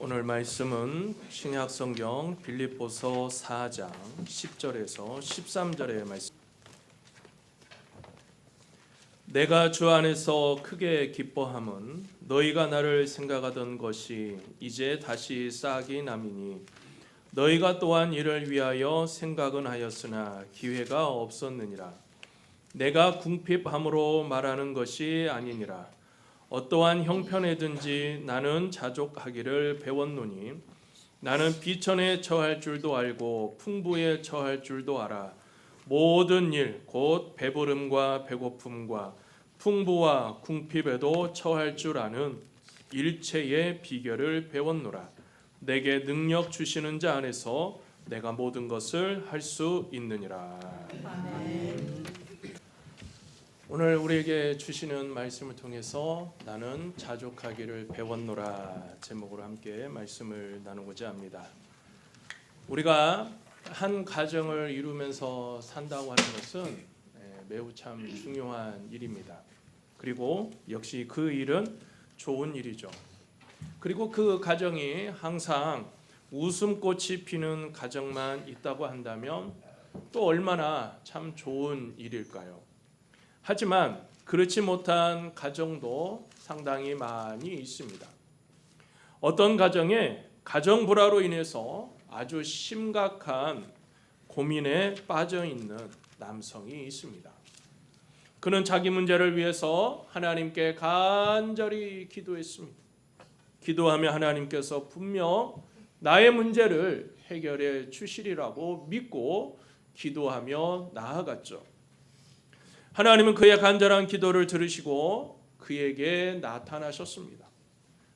오늘 말씀은 신약성경 빌립보서 4장 10절에서 13절의 말씀. 내가 주 안에서 크게 기뻐함은 너희가 나를 생각하던 것이 이제 다시 싹이 남이니 너희가 또한 이를 위하여 생각은 하였으나 기회가 없었느니라. 내가 궁핍함으로 말하는 것이 아니니라. 어떠한 형편에든지 나는 자족하기를 배웠노니 나는 비천에 처할 줄도 알고 풍부에 처할 줄도 알아. 모든 일 곧 배부름과 배고픔과 풍부와 궁핍에도 처할 줄 아는 일체의 비결을 배웠노라. 내게 능력 주시는 자 안에서 내가 모든 것을 할 수 있느니라. 아멘. 오늘 우리에게 주시는 말씀을 통해서 나는 자족하기를 배웠노라 제목으로 함께 말씀을 나누고자 합니다. 우리가 한 가정을 이루면서 산다고 하는 것은 매우 참 중요한 일입니다. 그리고 역시 그 일은 좋은 일이죠. 그리고 그 가정이 항상 웃음꽃이 피는 가정만 있다고 한다면 또 얼마나 참 좋은 일일까요? 하지만 그렇지 못한 가정도 상당히 많이 있습니다. 어떤 가정에 가정 불화로 인해서 아주 심각한 고민에 빠져 있는 남성이 있습니다. 그는 자기 문제를 위해서 하나님께 간절히 기도했습니다. 기도하며 하나님께서 분명 나의 문제를 해결해 주시리라고 믿고 기도하며 나아갔죠. 하나님은 그의 간절한 기도를 들으시고 그에게 나타나셨습니다.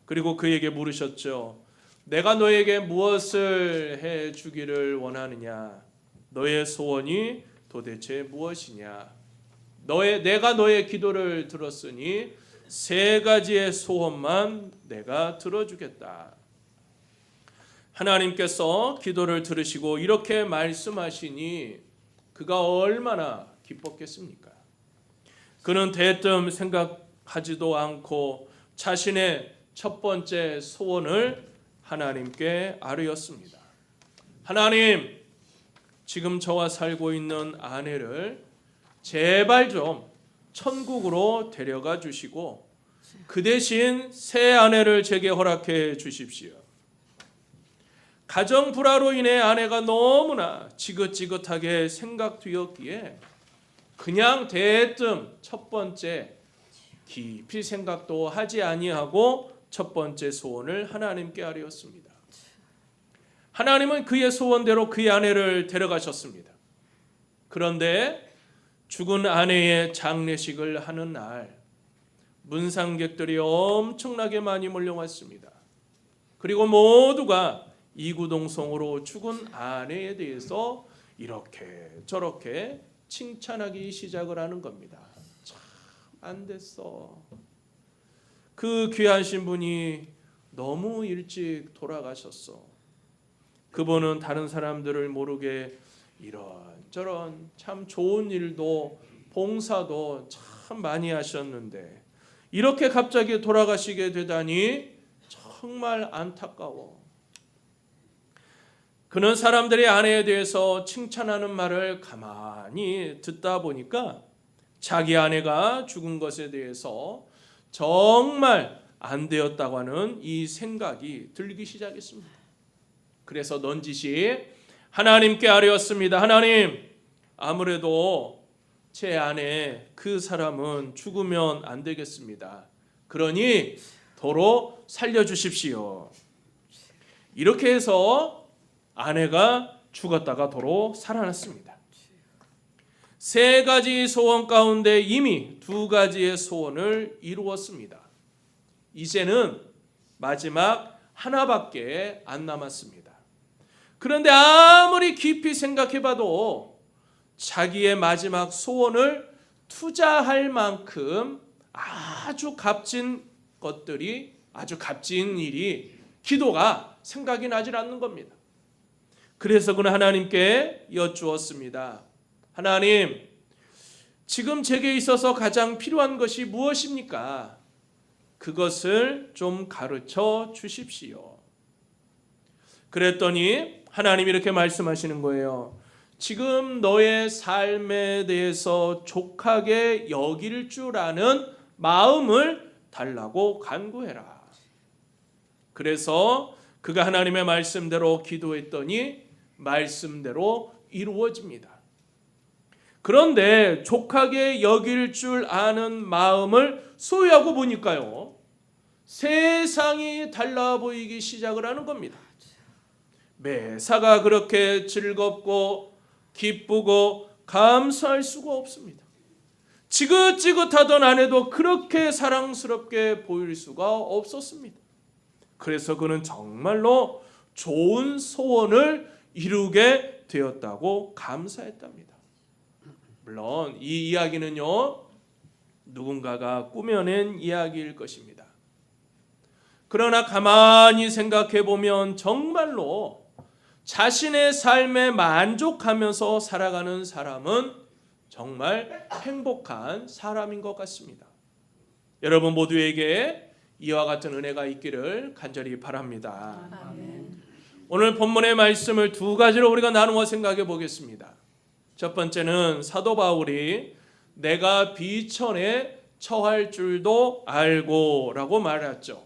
그리고 그에게 물으셨죠. 내가 너에게 무엇을 해 주기를 원하느냐? 너의 소원이 도대체 무엇이냐? 내가 너의 기도를 들었으니 3가지의 소원만 내가 들어주겠다. 하나님께서 기도를 들으시고 이렇게 말씀하시니 그가 얼마나 기뻤겠습니까? 그는 대뜸 생각하지도 않고 자신의 첫 번째 소원을 하나님께 아뢰었습니다. 하나님, 지금 저와 살고 있는 아내를 제발 좀 천국으로 데려가 주시고 그 대신 새 아내를 제게 허락해 주십시오. 가정 불화로 인해 아내가 너무나 지긋지긋하게 생각되었기에 그냥 대뜸 첫 번째 깊이 생각도 하지 아니하고 첫 번째 소원을 하나님께 아뢰었습니다. 하나님은 그의 소원대로 그의 아내를 데려가셨습니다. 그런데 죽은 아내의 장례식을 하는 날 문상객들이 엄청나게 많이 몰려왔습니다. 그리고 모두가 이구동성으로 죽은 아내에 대해서 이렇게 저렇게 칭찬하기 시작을 하는 겁니다. 참 안 됐어. 그 귀하신 분이 너무 일찍 돌아가셨어. 그분은 다른 사람들을 모르게 이런저런 참 좋은 일도 봉사도 참 많이 하셨는데 이렇게 갑자기 돌아가시게 되다니 정말 안타까워. 그는 사람들의 아내에 대해서 칭찬하는 말을 가만히 듣다 보니까 자기 아내가 죽은 것에 대해서 정말 안 되었다고 하는 이 생각이 들기 시작했습니다. 그래서 넌지시 하나님께 아뢰었습니다. 하나님, 아무래도 제 아내 그 사람은 죽으면 안 되겠습니다. 그러니 도로 살려주십시오. 이렇게 해서 아내가 죽었다가 도로 살아났습니다. 3가지 소원 가운데 이미 2가지의 소원을 이루었습니다. 이제는 마지막 하나밖에 안 남았습니다. 그런데 아무리 깊이 생각해봐도 자기의 마지막 소원을 투자할 만큼 아주 값진 것들이, 아주 값진 일이, 기도가 생각이 나질 않는 겁니다. 그래서 그는 하나님께 여쭈었습니다. 하나님, 지금 제게 있어서 가장 필요한 것이 무엇입니까? 그것을 좀 가르쳐 주십시오. 그랬더니 하나님이 이렇게 말씀하시는 거예요. 지금 너의 삶에 대해서 족하게 여길 줄 아는 마음을 달라고 간구해라. 그래서 그가 하나님의 말씀대로 기도했더니 말씀대로 이루어집니다. 그런데 족하게 여길 줄 아는 마음을 소유하고 보니까요, 세상이 달라 보이기 시작을 하는 겁니다. 매사가 그렇게 즐겁고 기쁘고 감사할 수가 없습니다. 지긋지긋하던 아내도 그렇게 사랑스럽게 보일 수가 없었습니다. 그래서 그는 정말로 좋은 소원을 이루게 되었다고 감사했답니다. 물론 이 이야기는요, 누군가가 꾸며낸 이야기일 것입니다. 그러나 가만히 생각해 보면 정말로 자신의 삶에 만족하면서 살아가는 사람은 정말 행복한 사람인 것 같습니다. 여러분 모두에게 이와 같은 은혜가 있기를 간절히 바랍니다. 아멘. 오늘 본문의 말씀을 두 가지로 우리가 나누어 생각해 보겠습니다. 첫 번째는 사도 바울이 내가 비천에 처할 줄도 알고 라고 말했죠.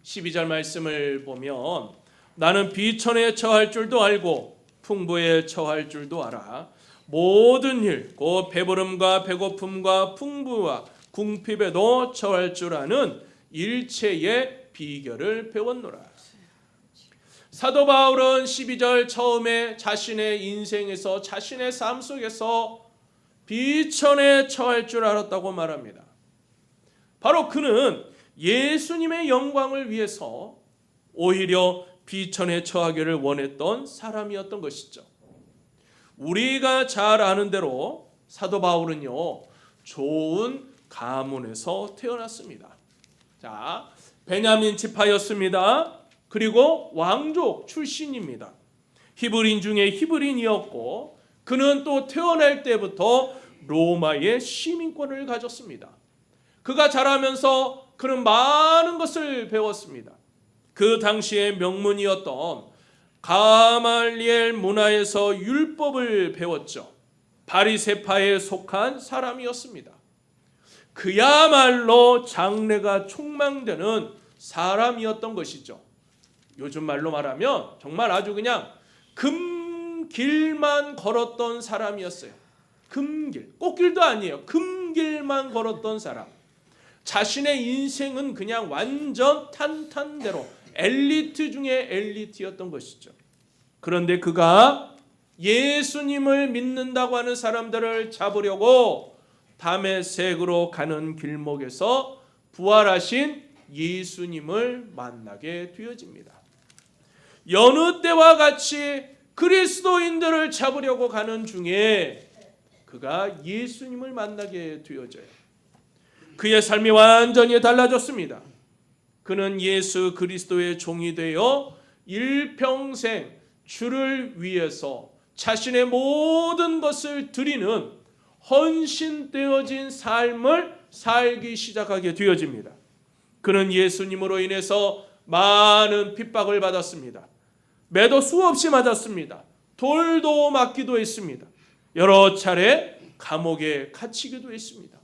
12절 말씀을 보면 나는 비천에 처할 줄도 알고 풍부에 처할 줄도 알아. 모든 일, 곧 배부름과 배고픔과 풍부와 궁핍에도 처할 줄 아는 일체의 비결을 배웠노라. 사도 바울은 12절 처음에 자신의 인생에서 자신의 삶 속에서 비천에 처할 줄 알았다고 말합니다. 바로 그는 예수님의 영광을 위해서 오히려 비천에 처하기를 원했던 사람이었던 것이죠. 우리가 잘 아는 대로 사도 바울은요, 좋은 가문에서 태어났습니다. 자, 베냐민 지파였습니다. 그리고 왕족 출신입니다. 히브리인 중에 히브리인이었고 그는 또 태어날 때부터 로마의 시민권을 가졌습니다. 그가 자라면서 그는 많은 것을 배웠습니다. 그 당시의 명문이었던 가말리엘 문화에서 율법을 배웠죠. 바리새파에 속한 사람이었습니다. 그야말로 장래가 촉망되는 사람이었던 것이죠. 요즘 말로 말하면 정말 아주 그냥 금길만 걸었던 사람이었어요. 금길, 꽃길도 아니에요. 금길만 걸었던 사람. 자신의 인생은 그냥 완전 탄탄대로 엘리트 중에 엘리트였던 것이죠. 그런데 그가 예수님을 믿는다고 하는 사람들을 잡으려고 다메섹으로 가는 길목에서 부활하신 예수님을 만나게 되어집니다. 여느 때와 같이 그리스도인들을 잡으려고 가는 중에 그가 예수님을 만나게 되어져요. 그의 삶이 완전히 달라졌습니다. 그는 예수 그리스도의 종이 되어 일평생 주를 위해서 자신의 모든 것을 드리는 헌신되어진 삶을 살기 시작하게 되어집니다. 그는 예수님으로 인해서 많은 핍박을 받았습니다. 매도 수없이 맞았습니다. 돌도 맞기도 했습니다. 여러 차례 감옥에 갇히기도 했습니다.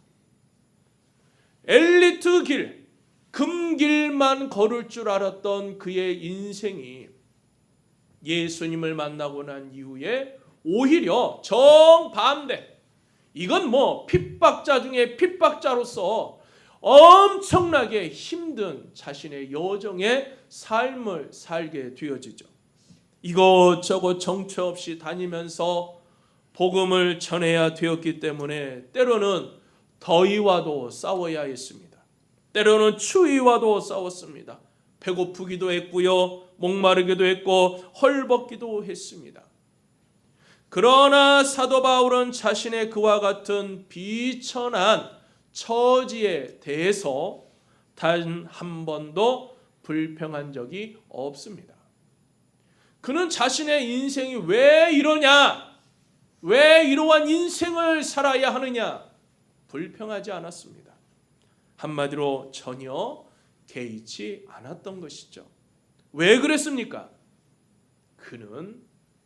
엘리트 길, 금길만 걸을 줄 알았던 그의 인생이 예수님을 만나고 난 이후에 오히려 정반대, 이건 뭐 핍박자 중에 핍박자로서 엄청나게 힘든 자신의 여정의 삶을 살게 되어지죠. 이것저것 정처 없이 다니면서 복음을 전해야 되었기 때문에 때로는 더위와도 싸워야 했습니다. 때로는 추위와도 싸웠습니다. 배고프기도 했고요, 목마르기도 했고 헐벗기도 했습니다. 그러나 사도 바울은 자신의 그와 같은 비천한 처지에 대해서 단 한 번도 불평한 적이 없습니다. 그는 자신의 인생이 왜 이러냐, 왜 이러한 인생을 살아야 하느냐 불평하지 않았습니다. 한마디로 전혀 개의치 않았던 것이죠. 왜 그랬습니까? 그는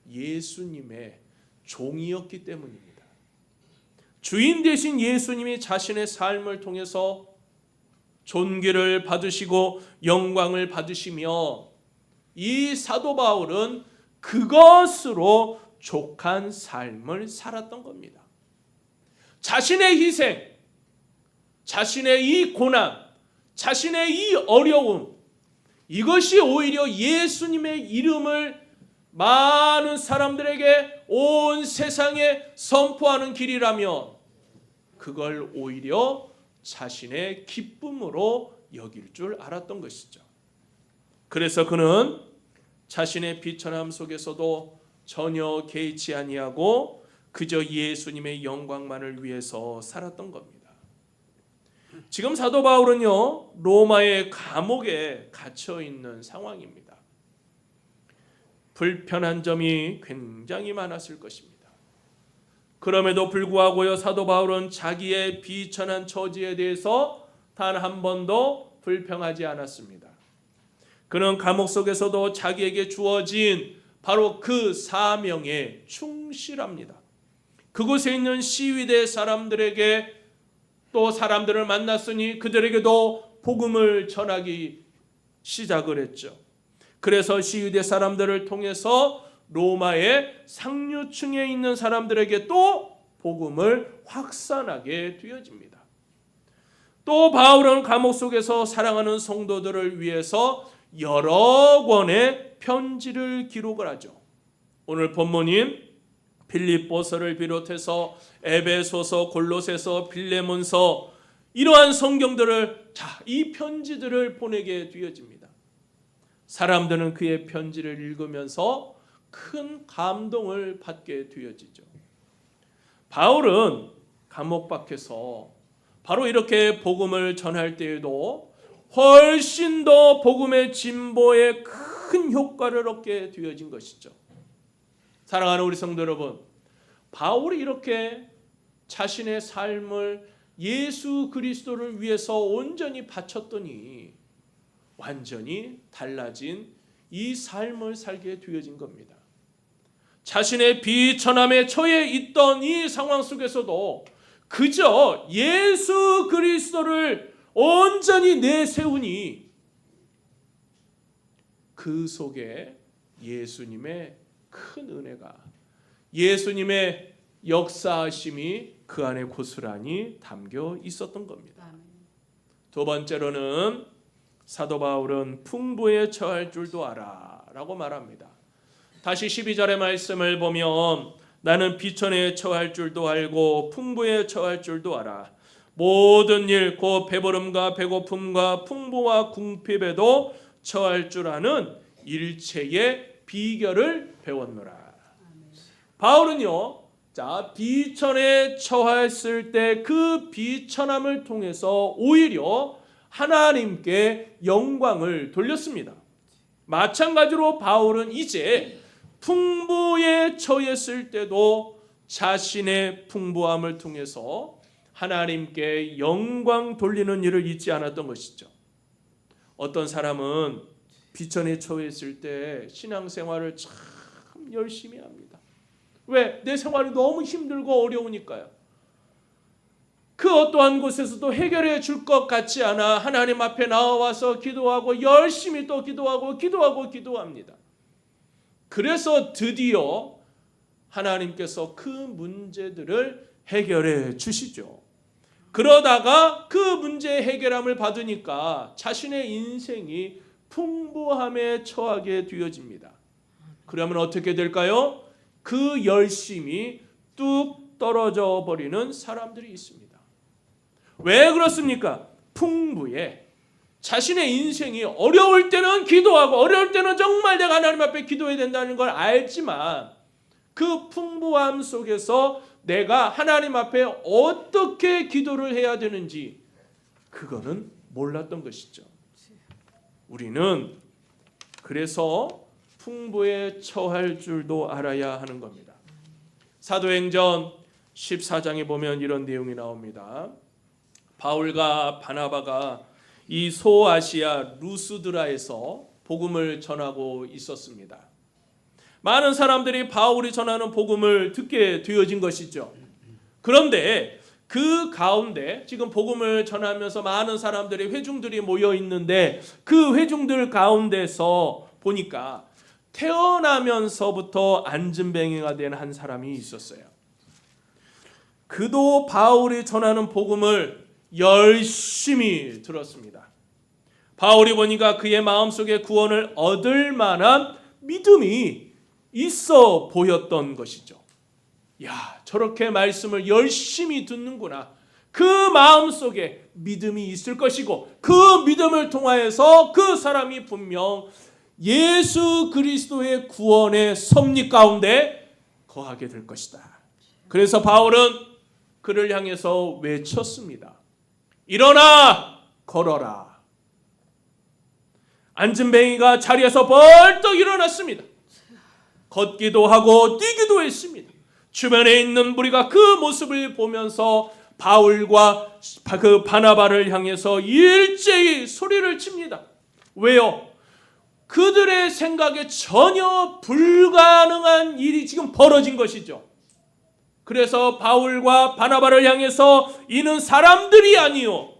예수님의 종이었기 때문입니다. 주인 되신 예수님이 자신의 삶을 통해서 존귀를 받으시고 영광을 받으시며 이 사도 바울은 그것으로 족한 삶을 살았던 겁니다. 자신의 희생, 자신의 이 고난, 자신의 이 어려움, 이것이 오히려 예수님의 이름을 많은 사람들에게 온 세상에 선포하는 길이라면 그걸 오히려 자신의 기쁨으로 여길 줄 알았던 것이죠. 그래서 그는 자신의 비천함 속에서도 전혀 개의치 아니하고 그저 예수님의 영광만을 위해서 살았던 겁니다. 지금 사도 바울은요, 로마의 감옥에 갇혀 있는 상황입니다. 불편한 점이 굉장히 많았을 것입니다. 그럼에도 불구하고요, 사도 바울은 자기의 비천한 처지에 대해서 단 한 번도 불평하지 않았습니다. 그는 감옥 속에서도 자기에게 주어진 바로 그 사명에 충실합니다. 그곳에 있는 시위대 사람들에게 또 사람들을 만났으니 그들에게도 복음을 전하기 시작을 했죠. 그래서 시위대 사람들을 통해서 로마의 상류층에 있는 사람들에게 또 복음을 확산하게 되어집니다. 또 바울은 감옥 속에서 사랑하는 성도들을 위해서 여러 권의 편지를 기록을 하죠. 오늘 본문인 빌립보서를 비롯해서 에베소서, 골로새서, 빌레몬서 이러한 성경들을 이 편지들을 보내게 되어집니다. 사람들은 그의 편지를 읽으면서 큰 감동을 받게 되어지죠. 바울은 감옥 밖에서 바로 이렇게 복음을 전할 때에도 훨씬 더 복음의 진보에 큰 효과를 얻게 되어진 것이죠. 사랑하는 우리 성도 여러분, 바울이 이렇게 자신의 삶을 예수 그리스도를 위해서 온전히 바쳤더니 완전히 달라진 이 삶을 살게 되어진 겁니다. 자신의 비천함에 처해 있던 이 상황 속에서도 그저 예수 그리스도를 온전히 내세우니 그 속에 예수님의 큰 은혜가, 예수님의 역사하심이 그 안에 고스란히 담겨 있었던 겁니다. 두 번째로는 사도 바울은 풍부에 처할 줄도 알아 라고 말합니다. 다시 12절의 말씀을 보면 나는 비천에 처할 줄도 알고 풍부에 처할 줄도 알아. 모든 일 곧 배부름과 배고픔과 풍부와 궁핍에도 처할 줄 아는 일체의 비결을 배웠노라. 바울은요, 비천에 처했을 때 그 비천함을 통해서 오히려 하나님께 영광을 돌렸습니다. 마찬가지로 바울은 이제 풍부에 처했을 때도 자신의 풍부함을 통해서 하나님께 영광 돌리는 일을 잊지 않았던 것이죠. 어떤 사람은 비천에 처했을 때 신앙생활을 참 열심히 합니다. 왜? 내 생활이 너무 힘들고 어려우니까요. 그 어떠한 곳에서도 해결해 줄 것 같지 않아 하나님 앞에 나와서 기도하고 열심히 또 기도합니다. 그래서 드디어 하나님께서 그 문제들을 해결해 주시죠. 그러다가 그 문제 해결함을 받으니까 자신의 인생이 풍부함에 처하게 되어집니다. 그러면 어떻게 될까요? 그 열심이 뚝 떨어져 버리는 사람들이 있습니다. 왜 그렇습니까? 풍부에 자신의 인생이 어려울 때는 기도하고 어려울 때는 정말 내가 하나님 앞에 기도해야 된다는 걸 알지만 그 풍부함 속에서 내가 하나님 앞에 어떻게 기도를 해야 되는지 그거는 몰랐던 것이죠. 우리는 그래서 풍부에 처할 줄도 알아야 하는 겁니다. 사도행전 14장에 보면 이런 내용이 나옵니다. 바울과 바나바가 이 소아시아 루스드라에서 복음을 전하고 있었습니다. 많은 사람들이 바울이 전하는 복음을 듣게 되어진 것이죠. 그런데 그 가운데 지금 복음을 전하면서 많은 사람들이 회중들이 모여 있는데 그 회중들 가운데서 보니까 태어나면서부터 안진뱅이가 된 한 사람이 있었어요. 그도 바울이 전하는 복음을 열심히 들었습니다. 바울이 보니까 그의 마음속에 구원을 얻을 만한 믿음이 있어 보였던 것이죠. 야, 저렇게 말씀을 열심히 듣는구나. 그 마음속에 믿음이 있을 것이고 그 믿음을 통하여서 그 사람이 분명 예수 그리스도의 구원의 섭리 가운데 거하게 될 것이다. 그래서 바울은 그를 향해서 외쳤습니다. 일어나 걸어라. 안진뱅이가 자리에서 벌떡 일어났습니다. 걷기도 하고 뛰기도 했습니다. 주변에 있는 무리가 그 모습을 보면서 바울과 그 바나바를 향해서 일제히 소리를 칩니다. 왜요? 그들의 생각에 전혀 불가능한 일이 지금 벌어진 것이죠. 그래서 바울과 바나바를 향해서 이는 사람들이 아니요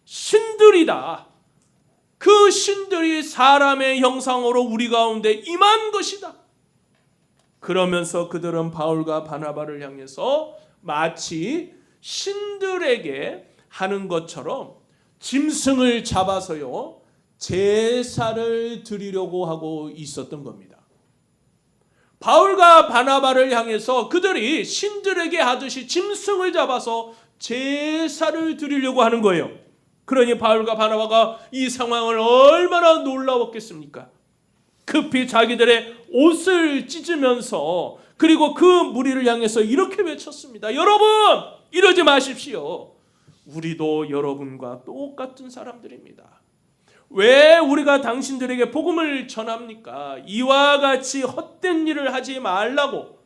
신들이다. 그 신들이 사람의 형상으로 우리 가운데 임한 것이다. 그러면서 그들은 바울과 바나바를 향해서 마치 신들에게 하는 것처럼 짐승을 잡아서요 제사를 드리려고 하고 있었던 겁니다. 바울과 바나바를 향해서 그들이 신들에게 하듯이 짐승을 잡아서 제사를 드리려고 하는 거예요. 그러니 바울과 바나바가 이 상황을 얼마나 놀라웠겠습니까? 급히 자기들의 옷을 찢으면서 그리고 그 무리를 향해서 이렇게 외쳤습니다. 여러분, 이러지 마십시오. 우리도 여러분과 똑같은 사람들입니다. 왜 우리가 당신들에게 복음을 전합니까? 이와 같이 헛된 일을 하지 말라고,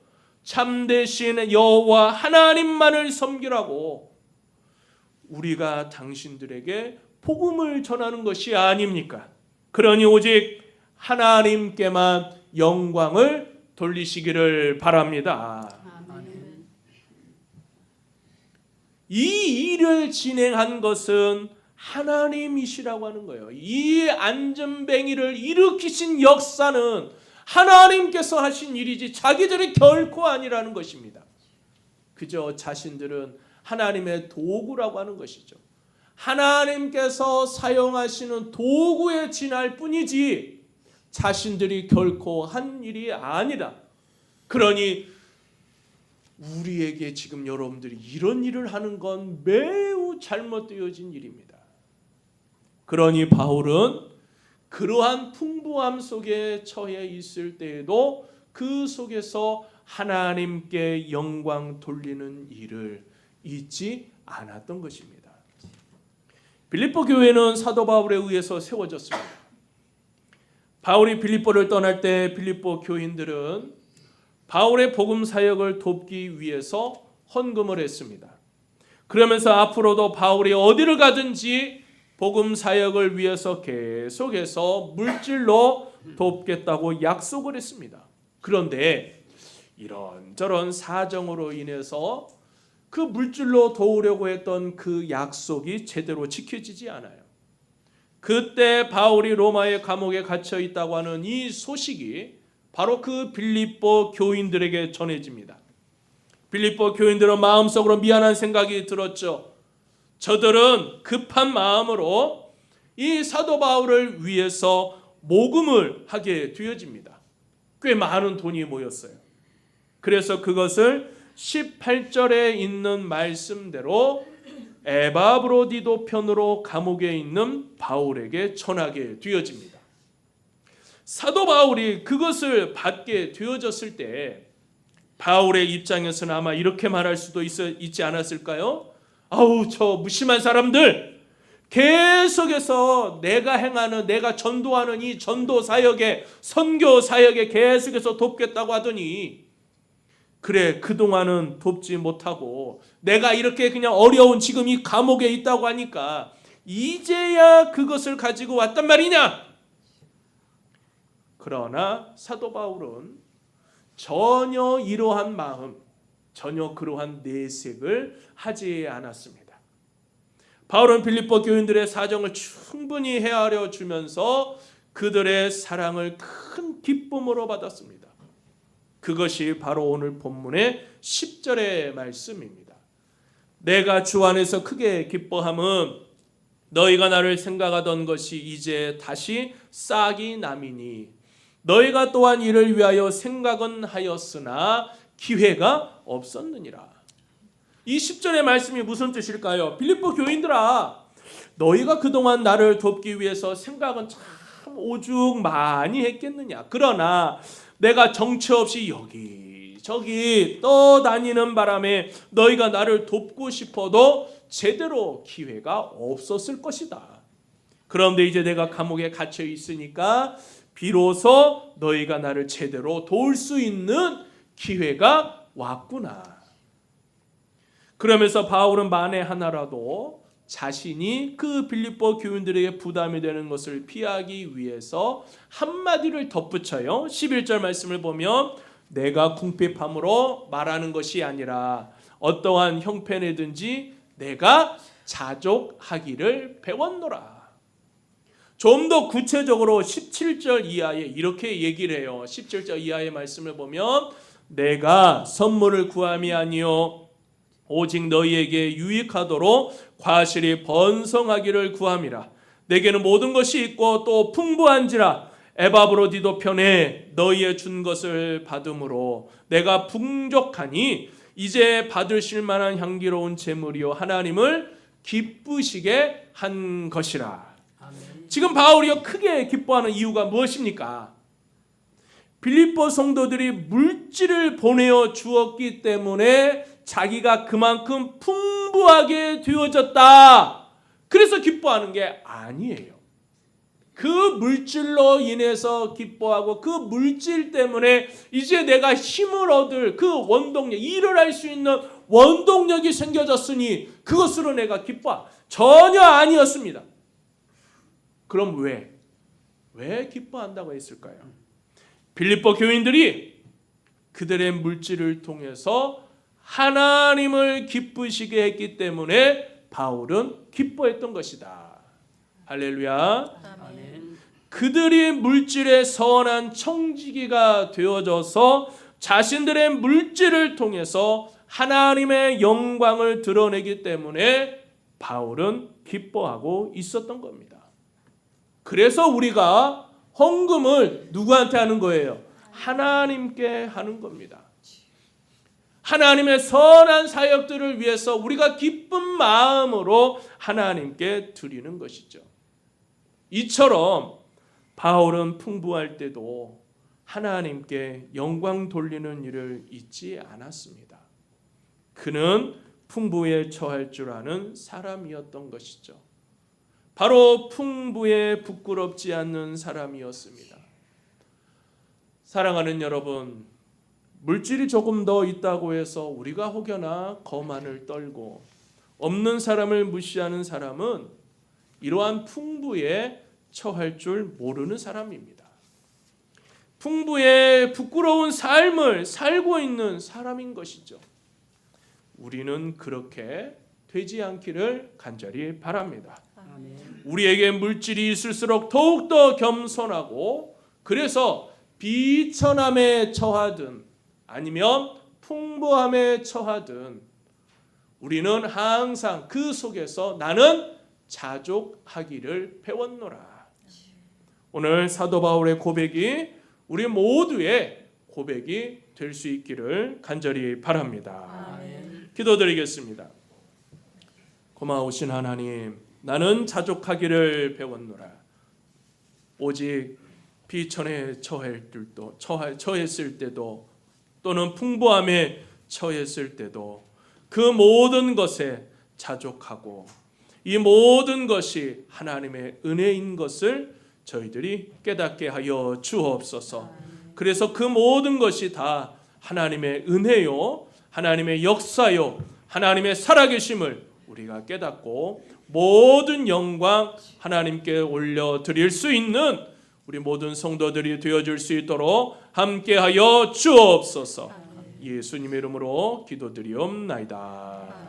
참되신 여호와 하나님만을 섬기라고 우리가 당신들에게 복음을 전하는 것이 아닙니까? 그러니 오직 하나님께만 영광을 돌리시기를 바랍니다. 아멘. 이 일을 진행한 것은 하나님이시라고 하는 거예요. 이 안전뱅이를 일으키신 역사는 하나님께서 하신 일이지 자기들이 결코 아니라는 것입니다. 그저 자신들은 하나님의 도구라고 하는 것이죠. 하나님께서 사용하시는 도구에 지날 뿐이지 자신들이 결코 한 일이 아니다. 그러니 우리에게 지금 여러분들이 이런 일을 하는 건 매우 잘못되어진 일입니다. 그러니 바울은 그러한 풍부함 속에 처해 있을 때에도 그 속에서 하나님께 영광 돌리는 일을 잊지 않았던 것입니다. 빌립보 교회는 사도 바울에 의해서 세워졌습니다. 바울이 빌립보를 떠날 때 빌립보 교인들은 바울의 복음 사역을 돕기 위해서 헌금을 했습니다. 그러면서 앞으로도 바울이 어디를 가든지 복음 사역을 위해서 계속해서 물질로 돕겠다고 약속을 했습니다. 그런데 이런저런 사정으로 인해서 그 물질로 도우려고 했던 그 약속이 제대로 지켜지지 않아요. 그때 바울이 로마의 감옥에 갇혀 있다고 하는 이 소식이 바로 그 빌립보 교인들에게 전해집니다. 빌립보 교인들은 마음속으로 미안한 생각이 들었죠. 저들은 급한 마음으로 이 사도 바울을 위해서 모금을 하게 되어집니다. 꽤 많은 돈이 모였어요. 그래서 그것을 18절에 있는 말씀대로 에바브로디도 편으로 감옥에 있는 바울에게 전하게 되어집니다. 사도 바울이 그것을 받게 되어졌을 때 바울의 입장에서는 아마 이렇게 말할 수도 있지 않았을까요? 아우, 저 무심한 사람들, 계속해서 내가 행하는, 내가 전도하는 이 전도 사역에, 선교 사역에 계속해서 돕겠다고 하더니 그래, 그동안은 돕지 못하고 내가 이렇게 그냥 어려운 지금 이 감옥에 있다고 하니까 이제야 그것을 가지고 왔단 말이냐? 그러나 사도 바울은 전혀 이러한 마음, 전혀 그러한 내색을 하지 않았습니다. 바울은 빌립보 교인들의 사정을 충분히 헤아려 주면서 그들의 사랑을 큰 기쁨으로 받았습니다. 그것이 바로 오늘 본문의 10절의 말씀입니다. 내가 주 안에서 크게 기뻐함은 너희가 나를 생각하던 것이 이제 다시 싹이 남이니 너희가 또한 이를 위하여 생각은 하였으나 기회가 없었느니라. 이 10절의 말씀이 무슨 뜻일까요? 빌립보 교인들아, 너희가 그동안 나를 돕기 위해서 생각은 참 오죽 많이 했겠느냐. 그러나 내가 정처 없이 여기저기 떠다니는 바람에 너희가 나를 돕고 싶어도 제대로 기회가 없었을 것이다. 그런데 이제 내가 감옥에 갇혀 있으니까 비로소 너희가 나를 제대로 도울 수 있는 기회가 왔구나. 그러면서 바울은 만에 하나라도 자신이 그 빌립보 교인들에게 부담이 되는 것을 피하기 위해서 한마디를 덧붙여요. 11절 말씀을 보면 내가 궁핍함으로 말하는 것이 아니라 어떠한 형편이든지 내가 자족하기를 배웠노라. 좀 더 구체적으로 17절 이하에 이렇게 얘기를 해요. 17절 이하의 말씀을 보면 내가 선물을 구함이 아니요 오직 너희에게 유익하도록 과실이 번성하기를 구함이라. 내게는 모든 것이 있고 또 풍부한지라 에바브로디도 편에 너희의 준 것을 받음으로 내가 풍족하니 이제 받으실 만한 향기로운 제물이요 하나님을 기쁘시게 한 것이라. 아멘. 지금 바울이 크게 기뻐하는 이유가 무엇입니까? 빌립보 성도들이 물질을 보내어 주었기 때문에 자기가 그만큼 풍부하게 되어졌다. 그래서 기뻐하는 게 아니에요. 그 물질로 인해서 기뻐하고 그 물질 때문에 이제 내가 힘을 얻을 그 원동력, 일을 할 수 있는 원동력이 생겨졌으니 그것으로 내가 기뻐. 전혀 아니었습니다. 그럼 왜 기뻐한다고 했을까요? 빌립보 교인들이 그들의 물질을 통해서 하나님을 기쁘시게 했기 때문에 바울은 기뻐했던 것이다. 할렐루야. 아멘. 그들이 물질의 선한 청지기가 되어져서 자신들의 물질을 통해서 하나님의 영광을 드러내기 때문에 바울은 기뻐하고 있었던 겁니다. 그래서 우리가 헌금을 누구한테 하는 거예요? 하나님께 하는 겁니다. 하나님의 선한 사역들을 위해서 우리가 기쁜 마음으로 하나님께 드리는 것이죠. 이처럼 바울은 풍부할 때도 하나님께 영광 돌리는 일을 잊지 않았습니다. 그는 풍부에 처할 줄 아는 사람이었던 것이죠. 바로 풍부에 부끄럽지 않는 사람이었습니다. 사랑하는 여러분, 물질이 조금 더 있다고 해서 우리가 혹여나 거만을 떨고 없는 사람을 무시하는 사람은 이러한 풍부에 처할 줄 모르는 사람입니다. 풍부에 부끄러운 삶을 살고 있는 사람인 것이죠. 우리는 그렇게 되지 않기를 간절히 바랍니다. 우리에게 물질이 있을수록 더욱더 겸손하고 그래서 비천함에 처하든 아니면 풍부함에 처하든 우리는 항상 그 속에서 나는 자족하기를 배웠노라. 오늘 사도 바울의 고백이 우리 모두의 고백이 될 수 있기를 간절히 바랍니다. 아멘. 기도드리겠습니다. 고마우신 하나님, 나는 자족하기를 배웠노라. 오직 비천에 처했을 때도 또는 풍부함에 처했을 때도 그 모든 것에 자족하고 이 모든 것이 하나님의 은혜인 것을 저희들이 깨닫게 하여 주옵소서. 그래서 그 모든 것이 다 하나님의 은혜요, 하나님의 역사요, 하나님의 살아계심을 우리가 깨닫고 모든 영광 하나님께 올려드릴 수 있는 우리 모든 성도들이 되어줄 수 있도록 함께하여 주옵소서. 예수님의 이름으로 기도드리옵나이다.